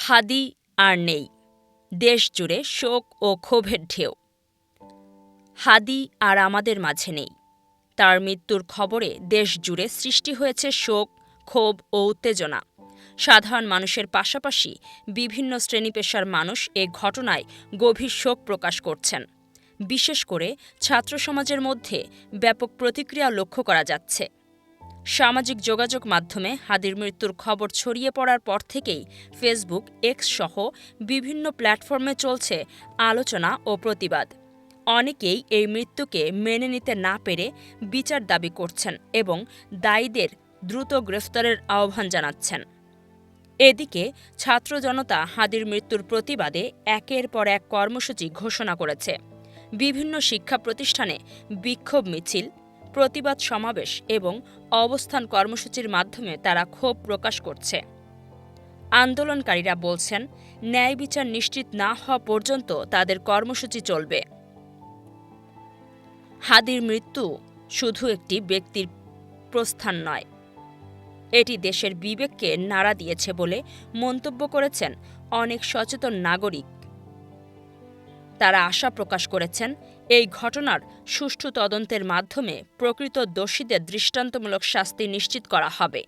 হাদি আর নেই, দেশ জুড়ে শোক ও ক্ষোভের ঢেউ। হাদি আর আমাদের মাঝে নেই। তার মৃত্যুর খবরে দেশ জুড়ে সৃষ্টি হয়েছে শোক, ক্ষোভ ও উত্তেজনা। সাধারণ মানুষের পাশাপাশি বিভিন্ন শ্রেণী-পেশার মানুষ এ ঘটনায় গভীর শোক প্রকাশ করছেন। বিশেষ করে ছাত্র সমাজের মধ্যে ব্যাপক প্রতিক্রিয়া লক্ষ্য করা যাচ্ছে। সামাজিক যোগাযোগ মাধ্যমে হাদির মৃত্যুর খবর ছড়িয়ে পড়ার পর থেকেই ফেসবুক, এক্স সহ বিভিন্ন প্ল্যাটফর্মে চলছে আলোচনা ও প্রতিবাদ। অনেকেই এই মৃত্যুকে মেনে নিতে না পেরে বিচার দাবি করছেন এবং দায়ীদের দ্রুত গ্রেফতারের আহ্বান জানাচ্ছেন। এদিকে ছাত্র জনতা হাদির মৃত্যুর প্রতিবাদে একের পর এক কর্মসূচি ঘোষণা করেছে। বিভিন্ন শিক্ষা প্রতিষ্ঠানে বিক্ষোভ মিছিল, প্রতিবাদ সমাবেশ এবং অবস্থান কর্মসূচির মাধ্যমে তারা ক্ষোভ প্রকাশ করছে। আন্দোলনকারীরা বলছেন, ন্যায় বিচার নিশ্চিত না হওয়া পর্যন্ত তাদের কর্মসূচি চলবে। হাদির মৃত্যু শুধু একটি ব্যক্তির প্রস্থান নয়, এটি দেশের বিবেককে নাড়া দিয়েছে বলে মন্তব্য করেছেন অনেক সচেতন নাগরিক। তারা আশা প্রকাশ করেছেন, এই ঘটনার সুষ্ঠু তদন্তের মাধ্যমে প্রকৃত দোষীদের দৃষ্টান্তমূলক শাস্তি নিশ্চিত করা হবে।